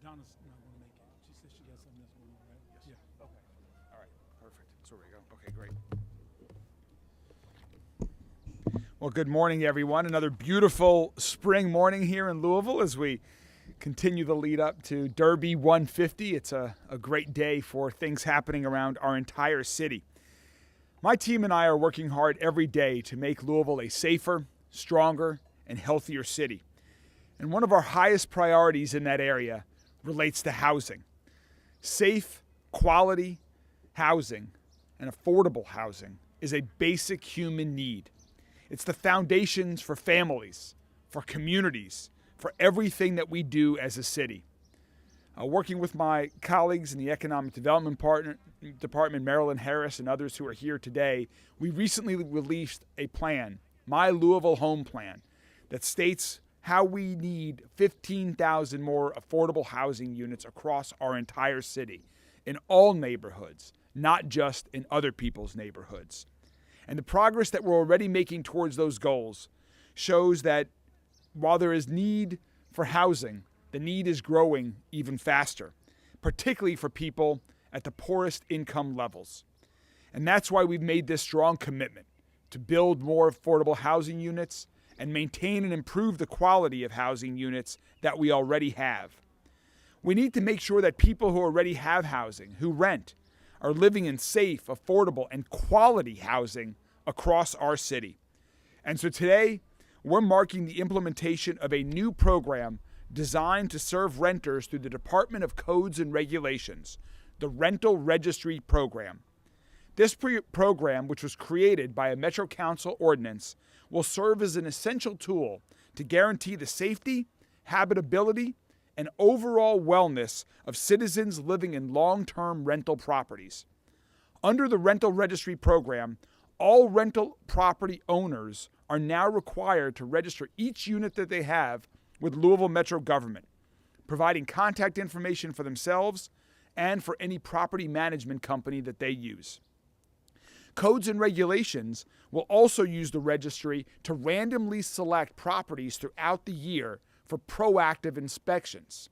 Donna's not going to make it. She said she got something that's going on, right? Yes. Yeah. Okay. All right. Perfect. So there we go. Okay, great. Well, good morning, everyone. Another beautiful spring morning here in Louisville as we continue the lead up to Derby 150. It's a great day for things happening around our entire city. My team and I are working hard every day to make Louisville a safer, stronger, and healthier city. And one of our highest priorities in that area relates to housing. Safe, quality housing and affordable housing is a basic human need. It's the foundations for families, for communities, for everything that we do as a city. Working with my colleagues in the Economic Development Department, Marilyn Harris, and others who are here today, we recently released a plan, My Louisville Home Plan, that states how we need 15,000 more affordable housing units across our entire city, in all neighborhoods, not just in other people's neighborhoods. And the progress that we're already making towards those goals shows that while there is need for housing, the need is growing even faster, particularly for people at the poorest income levels. And that's why we've made this strong commitment to build more affordable housing units and maintain and improve the quality of housing units that we already have. We need to make sure that people who already have housing, who rent, are living in safe, affordable, and quality housing across our city. And so today, we're marking the implementation of a new program designed to serve renters through the Department of Codes and Regulations, the Rental Registry Program. This program, which was created by a Metro Council ordinance, will serve as an essential tool to guarantee the safety, habitability, and overall wellness of citizens living in long-term rental properties. Under the Rental Registry Program, all rental property owners are now required to register each unit that they have with Louisville Metro government, providing contact information for themselves and for any property management company that they use. Codes and Regulations will also use the registry to randomly select properties throughout the year for proactive inspections.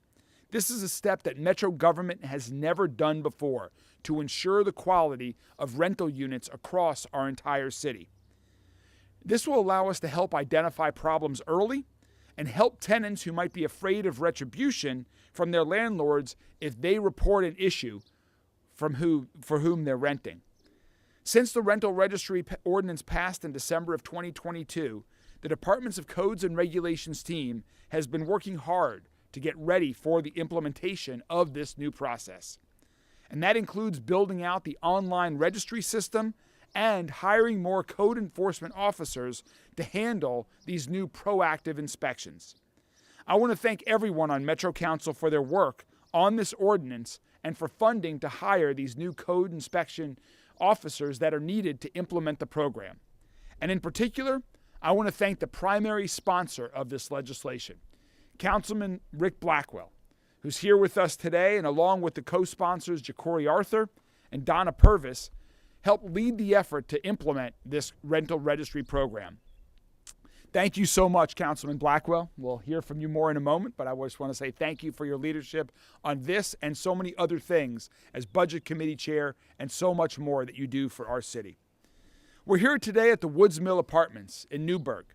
This is a step that Metro government has never done before to ensure the quality of rental units across our entire city. This will allow us to help identify problems early and help tenants who might be afraid of retribution from their landlords if they report an issue for whom they're renting. Since the Rental Registry Ordinance passed in December of 2022, the Departments of Codes and Regulations team has been working hard to get ready for the implementation of this new process. And that includes building out the online registry system and hiring more code enforcement officers to handle these new proactive inspections. I want to thank everyone on Metro Council for their work on this ordinance and for funding to hire these new code inspection officers that are needed to implement the program. And in particular, I want to thank the primary sponsor of this legislation, Councilman Rick Blackwell, who's here with us today, and along with the co-sponsors Ja'Cory Arthur and Donna Purvis, helped lead the effort to implement this rental registry program. Thank you so much, Councilman Blackwell. We'll hear from you more in a moment, but I just want to say thank you for your leadership on this and so many other things as Budget Committee Chair and so much more that you do for our city. We're here today at the Woods Mill Apartments in Newburgh.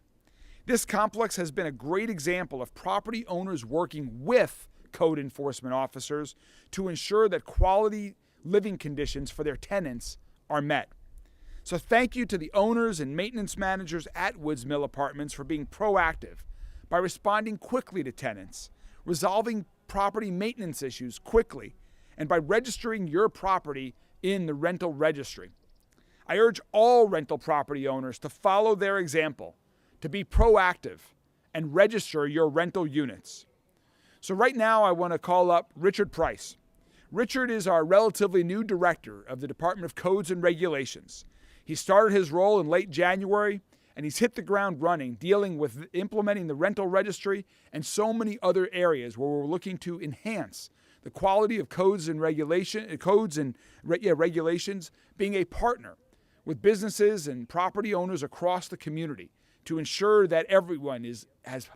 This complex has been a great example of property owners working with code enforcement officers to ensure that quality living conditions for their tenants are met. So thank you to the owners and maintenance managers at Woods Mill Apartments for being proactive by responding quickly to tenants, resolving property maintenance issues quickly, and by registering your property in the rental registry. I urge all rental property owners to follow their example, to be proactive, and register your rental units. So right now I want to call up Richard Price. Richard is our relatively new director of the Department of Codes and Regulations. He started his role in late January, and he's hit the ground running, dealing with implementing the rental registry and so many other areas where we're looking to enhance the quality of codes and regulations, being a partner with businesses and property owners across the community to ensure that everyone has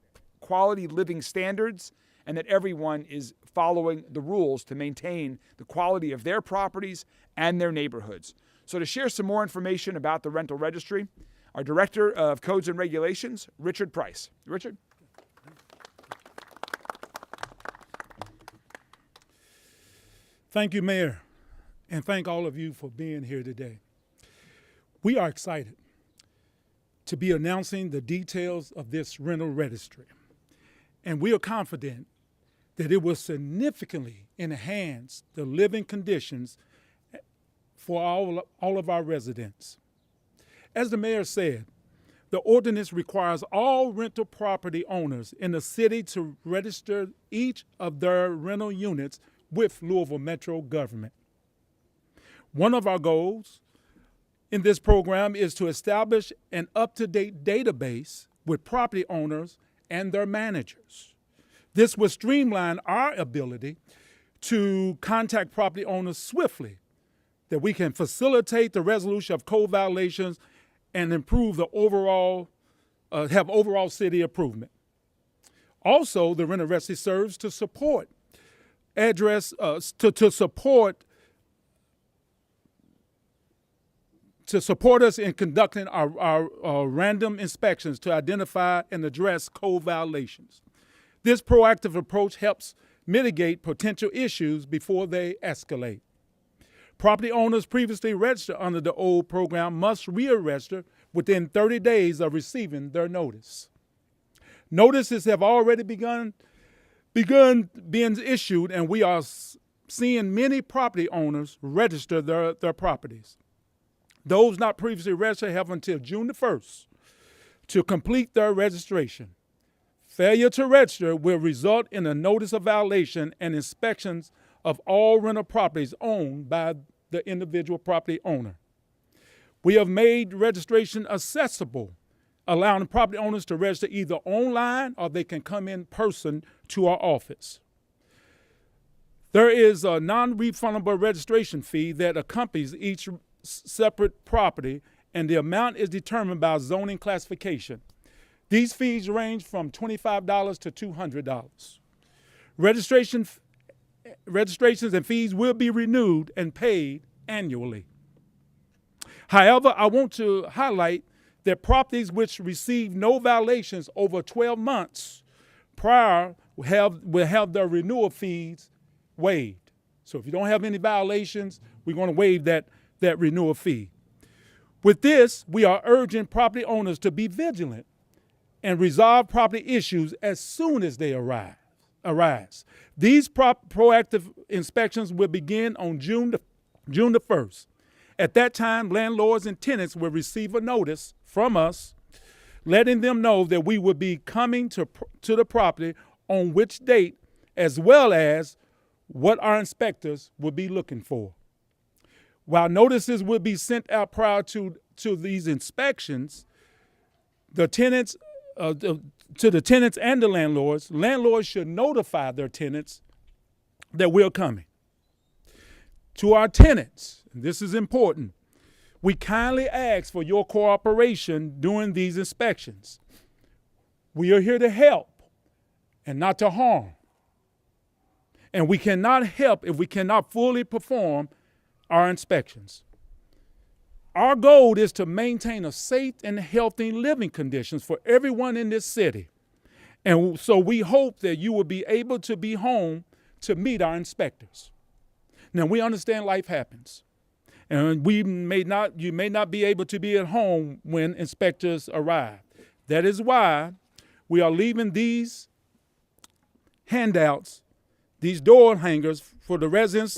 quality living standards and that everyone is following the rules to maintain the quality of their properties and their neighborhoods. So to share some more information about the rental registry, our Director of Codes and Regulations, Richard Price. Richard? Thank you, Mayor, and thank all of you for being here today. We are excited to be announcing the details of this rental registry, and we are confident that it will significantly enhance the living conditions for all of our residents. As the mayor said, the ordinance requires all rental property owners in the city to register each of their rental units with Louisville Metro government. One of our goals in this program is to establish an up-to-date database with property owners and their managers. This will streamline our ability to contact property owners swiftly, that we can facilitate the resolution of code violations and improve the overall city improvement. Also, the rental registry serves to support support us in conducting our random inspections to identify and address code violations. This proactive approach helps mitigate potential issues before they escalate. Property owners previously registered under the old program must re-register within 30 days of receiving their notice. Notices have already begun being issued, and we are seeing many property owners register their properties. Those not previously registered have until June the 1st to complete their registration. Failure to register will result in a notice of violation and inspections of all rental properties owned by the individual property owner. We have made registration accessible, allowing property owners to register either online or they can come in person to our office. There is a non-refundable registration fee that accompanies each separate property, and the amount is determined by zoning classification. These fees range from $25 to $200. Registrations and fees will be renewed and paid annually. However, I want to highlight that properties which receive no violations over 12 months prior will have their renewal fees waived. So if you don't have any violations, we're going to waive that renewal fee. With this, we are urging property owners to be vigilant and resolve property issues as soon as they arise. These proactive inspections will begin on June the 1st. At that time, landlords and tenants will receive a notice from us letting them know that we will be coming to the property on which date, as well as what our inspectors will be looking for. While notices will be sent out prior to these inspections, to the tenants and the landlords should notify their tenants that we're coming. To our tenants, and this is important, we kindly ask for your cooperation during these inspections. We are here to help and not to harm. And we cannot help if we cannot fully perform our inspections. Our goal is to maintain a safe and healthy living conditions for everyone in this city. And so we hope that you will be able to be home to meet our inspectors. Now, we understand life happens, and you may not be able to be at home when inspectors arrive. That is why we are leaving these handouts, these door hangers for the residents,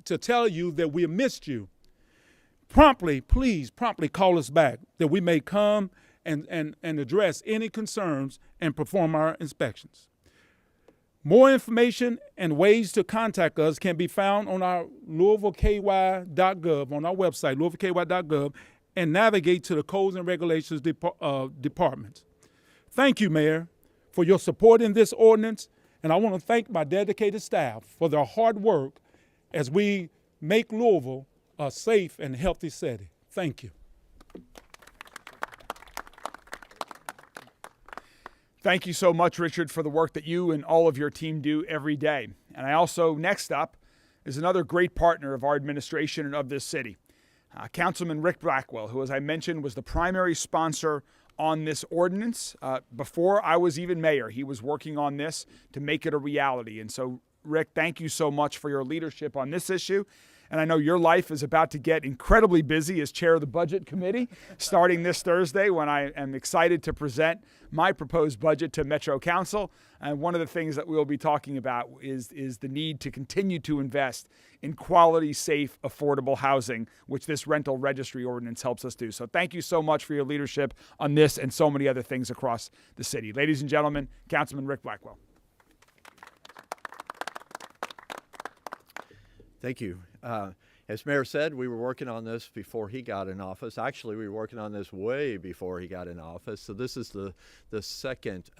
to tell you that we have missed you. Please promptly call us back that we may come and address any concerns and perform our inspections. More information and ways to contact us can be found on our LouisvilleKY.gov, on our website, LouisvilleKY.gov, and navigate to the Codes and Regulations Department. Thank you, Mayor, for your support in this ordinance, and I want to thank my dedicated staff for their hard work as we make Louisville a safe and healthy city. Thank you. Thank you so much, Richard, for the work that you and all of your team do every day. And I also, next up, is another great partner of our administration and of this city, Councilman Rick Blackwell, who, as I mentioned, was the primary sponsor on this ordinance. Before I was even mayor, he was working on this to make it a reality. And so, Rick, thank you so much for your leadership on this issue. And I know your life is about to get incredibly busy as chair of the Budget Committee, starting this Thursday when I am excited to present my proposed budget to Metro Council. And one of the things that we'll be talking about is the need to continue to invest in quality, safe, affordable housing, which this rental registry ordinance helps us do. So thank you so much for your leadership on this and so many other things across the city. Ladies and gentlemen, Councilman Rick Blackwell. Thank you. As Mayor said, we were working on this before he got in office. Actually, we were working on this way before he got in office. So this is the second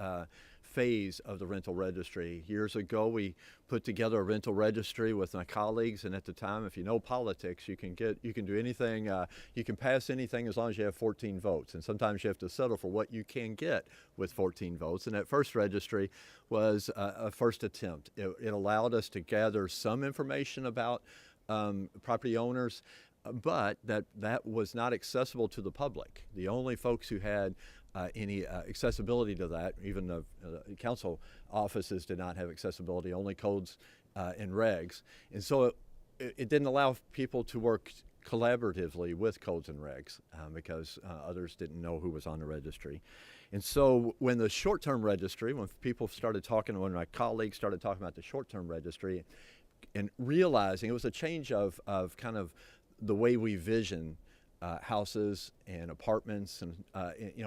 phase of the rental registry. Years ago, we put together a rental registry with my colleagues, and at the time, if you know politics, you can do anything, you can pass anything as long as you have 14 votes. And sometimes you have to settle for what you can get with 14 votes. And that first registry was a first attempt. It allowed us to gather some information about property owners, but that was not accessible to the public. The only folks who had any accessibility to that, even the council offices did not have accessibility, only codes and regs. And so it didn't allow people to work collaboratively with codes and regs because others didn't know who was on the registry. And so when the short-term registry, when people started talking, when my colleagues started talking about the short-term registry and realizing it was a change of kind of the way we vision houses and apartments and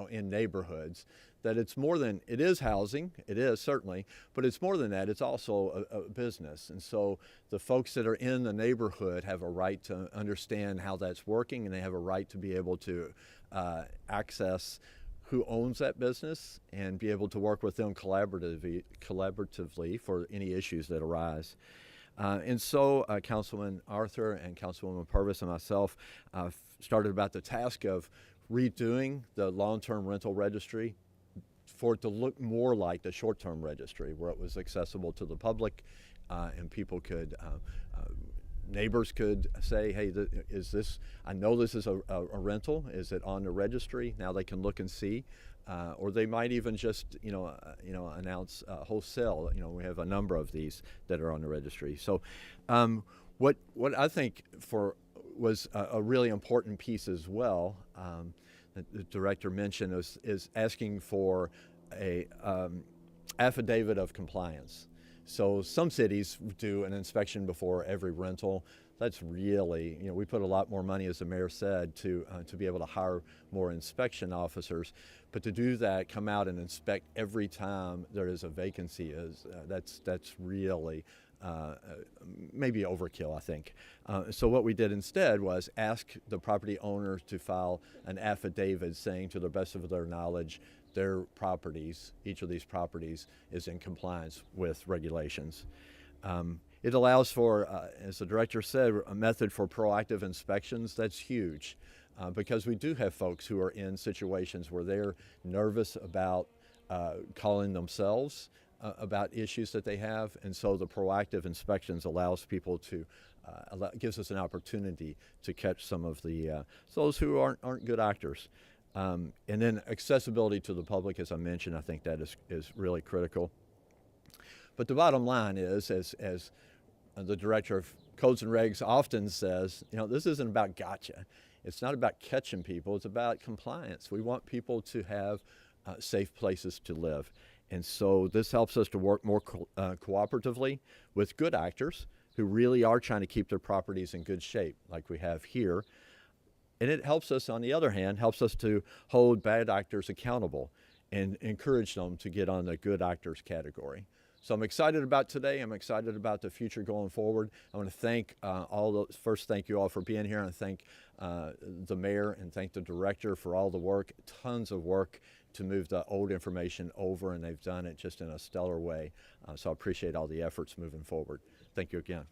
in neighborhoods, that it's more than, it is housing, it is certainly, but it's more than that, it's also a business. And so the folks that are in the neighborhood have a right to understand how that's working, and they have a right to be able to access who owns that business and be able to work with them collaboratively for any issues that arise. And so Councilman Arthur and Councilwoman Purvis and myself started about the task of redoing the long-term rental registry for it to look more like the short-term registry, where it was accessible to the public and people could, neighbors could say, hey, is this, I know this is a rental, is it on the registry? Now they can look and see. Or they might even just, announce wholesale. We have a number of these that are on the registry. So, what I think was a really important piece as well, that the director mentioned is asking for a affidavit of compliance. So some cities do an inspection before every rental. That's really, we put a lot more money, as the mayor said, to be able to hire more inspection officers. But to do that, come out and inspect every time there is a vacancy, that's really maybe overkill, I think. So what we did instead was ask the property owner to file an affidavit saying, to the best of their knowledge, their properties, each of these properties, is in compliance with regulations. It allows for, as the director said, a method for proactive inspections. That's huge because we do have folks who are in situations where they're nervous about calling themselves about issues that they have, and so the proactive inspections allows people to, gives us an opportunity to catch some of the those who aren't good actors. And then accessibility to the public, as I mentioned, I think that is really critical. But the bottom line is, as the director of Codes and Regs often says, this isn't about gotcha. It's not about catching people. It's about compliance. We want people to have safe places to live. And so this helps us to work more cooperatively with good actors who really are trying to keep their properties in good shape, like we have here. And it helps us, on the other hand, helps us to hold bad actors accountable and encourage them to get on the good actors category. So I'm excited about today. I'm excited about the future going forward. I want to thank thank you all for being here, and thank the mayor and thank the director for all the work, tons of work to move the old information over, and they've done it just in a stellar way. So I appreciate all the efforts moving forward. Thank you again.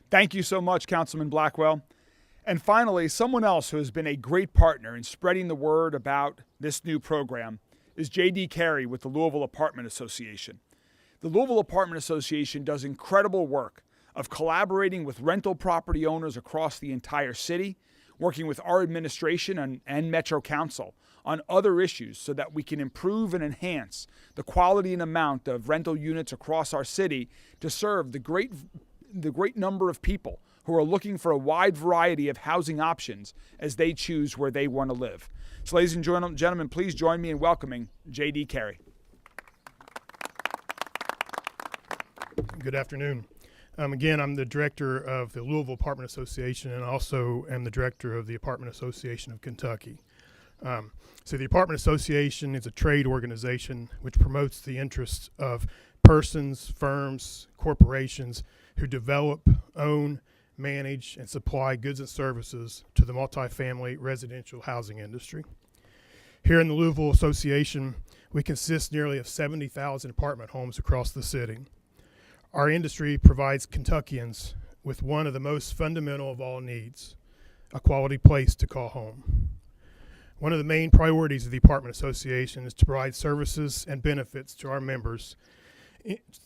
Thank you so much, Councilman Blackwell. And finally, someone else who has been a great partner in spreading the word about this new program is J.D. Carey with the Louisville Apartment Association. The Louisville Apartment Association does incredible work of collaborating with rental property owners across the entire city, working with our administration and Metro Council on other issues so that we can improve and enhance the quality and amount of rental units across our city to serve the great number of people who are looking for a wide variety of housing options as they choose where they want to live. So ladies and gentlemen, please join me in welcoming J.D. Carey. Good afternoon. Again, I'm the director of the Louisville Apartment Association and also am the director of the Apartment Association of Kentucky. So the Apartment Association is a trade organization which promotes the interests of persons, firms, corporations who develop, own, manage, and supply goods and services to the multifamily residential housing industry. Here in the Louisville Association, we consist nearly of 70,000 apartment homes across the city. Our industry provides Kentuckians with one of the most fundamental of all needs, a quality place to call home. One of the main priorities of the Apartment Association is to provide services and benefits to our members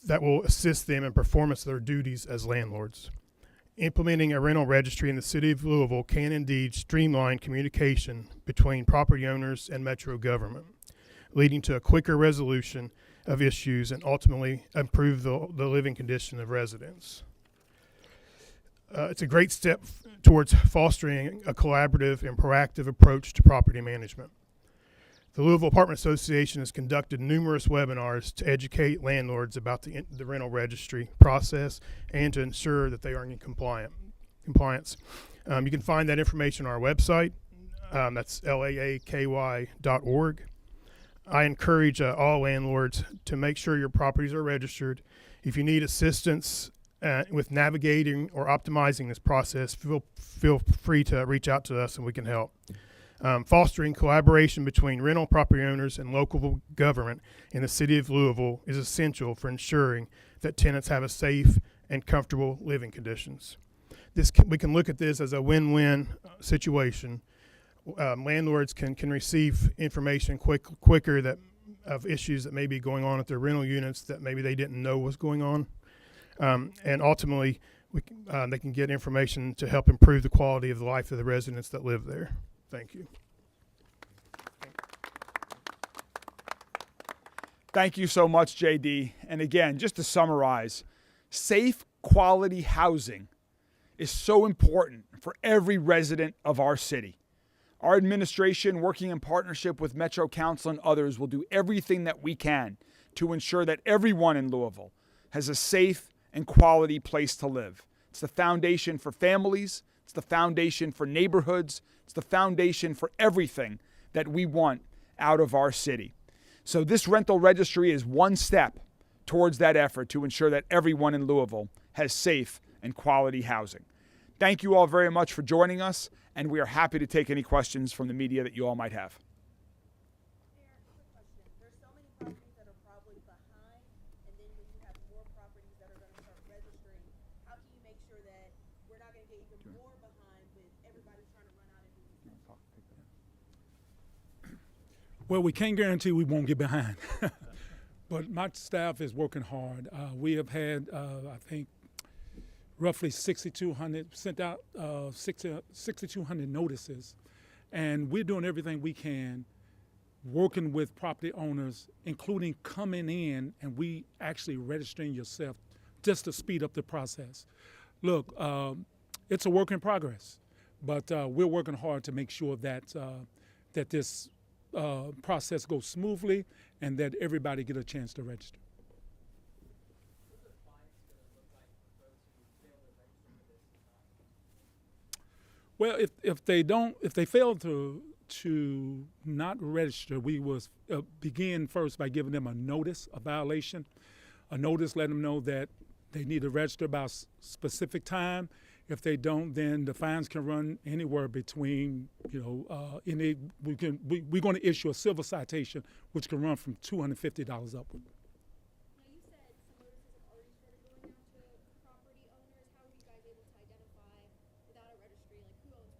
that will assist them in performance of their duties as landlords. Implementing a rental registry in the city of Louisville can indeed streamline communication between property owners and Metro government, leading to a quicker resolution of issues and ultimately improve the living condition of residents. It's a great step towards fostering a collaborative and proactive approach to property management. The Louisville Apartment Association has conducted numerous webinars to educate landlords about the rental registry process and to ensure that they are in compliance. You can find that information on our website. That's laaky.org. I encourage all landlords to make sure your properties are registered. If you need assistance with navigating or optimizing this process, feel free to reach out to us and we can help. Fostering collaboration between rental property owners and local government in the city of Louisville is essential for ensuring that tenants have a safe and comfortable living conditions. We can look at this as a win-win situation. Landlords can receive information quicker of issues that may be going on at their rental units that maybe they didn't know was going on. And ultimately, they can get information to help improve the quality of the life of the residents that live there. Thank you. Thank you so much, JD. And again, just to summarize, safe, quality housing is so important for every resident of our city. Our administration, working in partnership with Metro Council and others, will do everything that we can to ensure that everyone in Louisville has a safe and quality place to live. It's the foundation for families. It's the foundation for neighborhoods. It's the foundation for everything that we want out of our city. So this rental registry is one step towards that effort to ensure that everyone in Louisville has safe and quality housing. Thank you all very much for joining us, and we are happy to take any questions from the media that you all might have. There's so many properties that are probably behind, and then when you have more properties that are going to start registering, how can you make sure that we're not going to get even more behind with everybody trying to run out and do these things? Well, we can't guarantee we won't get behind, but my staff is working hard. We have had, I think, roughly 6,200, sent out 6,200 notices, and we're doing everything we can, working with property owners, including coming in and we actually registering yourself just to speed up the process. Look, it's a work in progress, but we're working hard to make sure that that this process goes smoothly and that everybody get a chance to register. Well, if they fail to not register, we will begin first by giving them a notice, a violation, a notice letting them know that they need to register by a specific time. If they don't, then the fines can run anywhere between, we're going to issue a civil citation, which can run from $250 upward. Now, you said some notices have already started going out to property owners. How are you guys able to identify without a registry, like who owns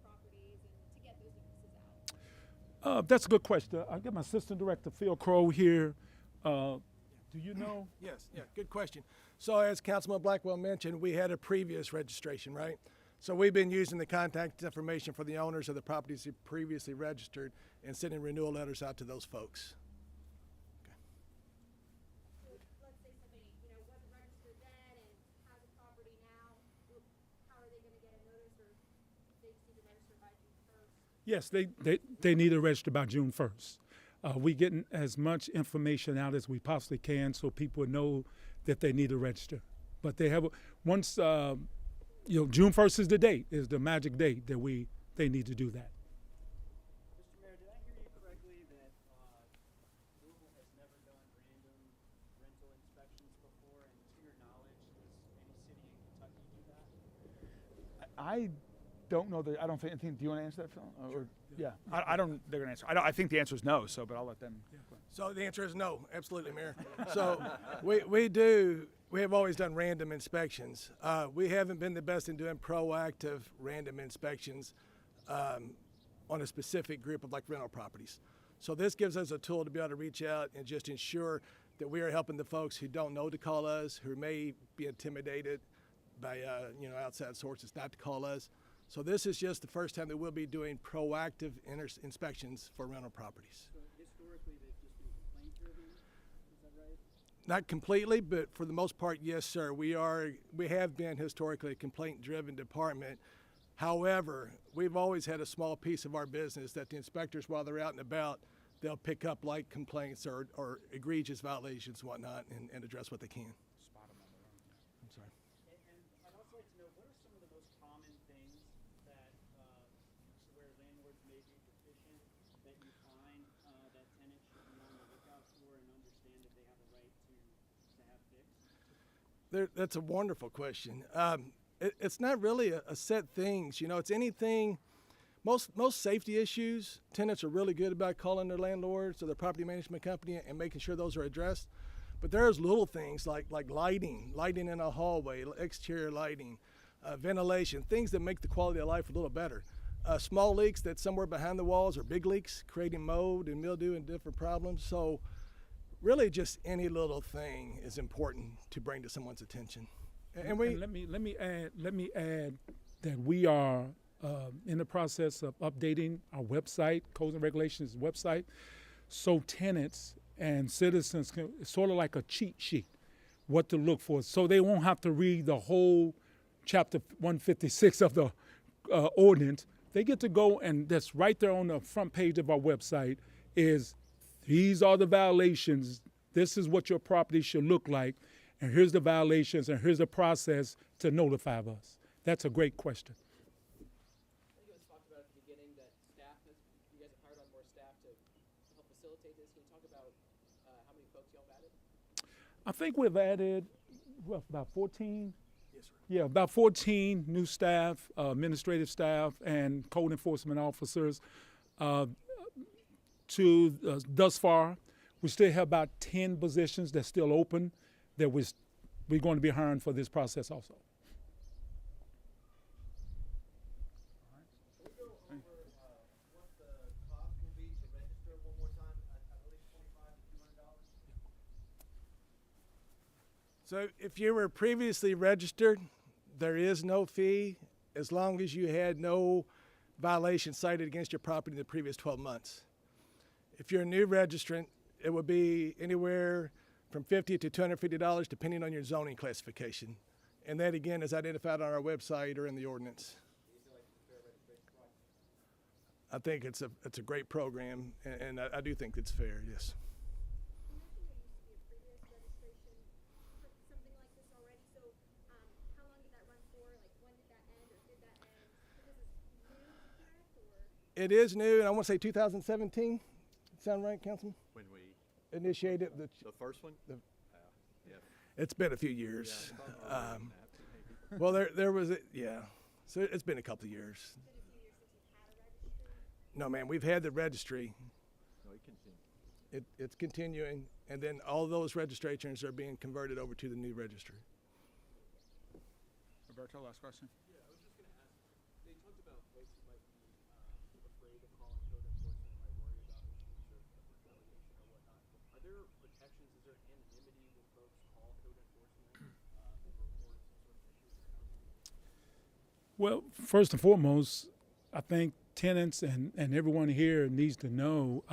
That's a good question. I'll get my assistant director, Phil Crow, here. Do you know? Yes, yeah, good question. So as Councilman Blackwell mentioned, we had a previous registration, right? So we've been using the contact information for the owners of the properties who previously registered and sending renewal letters out to those folks. So let's say somebody, wasn't registered then and has a property now, how are they gonna get a notice, or they just need to register by June first? Yes, they need to register by June 1st. We getting as much information out as we possibly can so people know that they need to register. But they have once June 1st is the date, is the magic date that they need to do that. Mr. Mayor, did I hear you correctly that Louisville has never done random rental inspections before, and to your knowledge, does any city in Kentucky do that? I don't know that. I don't think. Do you want to answer that, Phil? Yeah. I don't. They're going to answer. I think the answer is no. So, but I'll let them. So the answer is no, absolutely, Mayor. So we have always done random inspections. We haven't been the best in doing proactive random inspections on a specific group of like rental properties. So this gives us a tool to be able to reach out and just ensure that we are helping the folks who don't know to call us, who may be intimidated by outside sources not to call us. So this is just the first time that we'll be doing proactive inspections for rental properties. So historically, they've just been complaint driven. Is that right? Not completely, but for the most part, yes, sir. We have been historically a complaint-driven department. However, we've always had a small piece of our business that the inspectors, while they're out and about, they'll pick up like complaints or egregious violations and whatnot and address what they can. I'm sorry. And I'd also like to know, what are some of the most common things that where landlords may be deficient that you find that tenants should be on the lookout for and understand that they have a right to have fixed? That's a wonderful question. It's not really a set things. It's anything. Most safety issues, tenants are really good about calling their landlords or their property management company and making sure those are addressed. But there's little things like lighting in a hallway, exterior lighting, ventilation, things that make the quality of life a little better. Small leaks that's somewhere behind the walls or big leaks, creating mold and mildew and different problems. So really just any little thing is important to bring to someone's attention. And let me add that we are in the process of updating our website, Codes and Regulations website, so tenants and citizens can, it's sort of like a cheat sheet, what to look for, so they won't have to read the whole chapter 156 of the ordinance. They get to go, and that's right there on the front page of our website is, these are the violations, this is what your property should look like, and here's the violations, and here's the process to notify us. That's a great question. I think it was talked about at the beginning that you guys have hired on more staff to help facilitate this. Can you talk about how many folks y'all have added? I think we've added about 14. yes, sir. Yeah, about 14 new staff, administrative staff, and code enforcement officers. Thus far, we still have about 10 positions that's still open that we're going to be hiring for this process also. Can we go over what the cost will be to register one more time? I believe $25 to $200. So if you were previously registered, there is no fee as long as you had no violation cited against your property in the previous 12 months. If you're a new registrant, it would be anywhere from $50 to $250 depending on your zoning classification. And that again is identified on our website or in the ordinance. I think it's a great program, and I do think it's fair, yes. You mentioned there used to be a previous registration for something like this already, so how long did that run for? Like, when did that end, or did that end? Because this is new, correct, or? It is new, and I want to say 2017. Sound right, Councilman? When we, Initiated the first one? the- Yeah. It's been a few years. Yeah, Well, there was yeah. So it's been a couple of years. It's been a few years since you've had a registry. No, man, we've had the registry. No, we continue. It's continuing, and then all those registrations are being converted over to the new registry. Roberto, last question. Yeah, I was just going to ask, they talked about folks who might be afraid of calling code enforcement, might worry there anonymity when folks call code enforcement and report some sort of issues in their house? Well, first and foremost, I think tenants and everyone here needs to know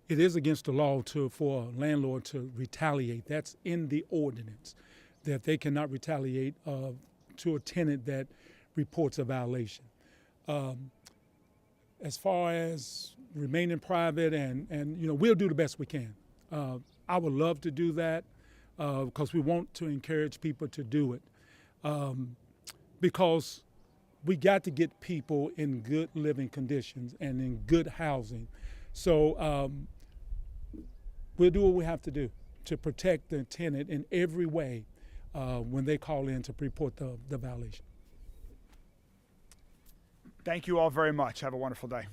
it is against the law for a landlord to retaliate. That's in the ordinance, that they cannot retaliate to a tenant that reports a violation. As far as remaining private and we'll do the best we can. I would love to do that because we want to encourage people to do it because we got to get people in good living conditions and in good housing. So we'll do what we have to do to protect the tenant in every way when they call in to report the violation. Thank you all very much. Have a wonderful day.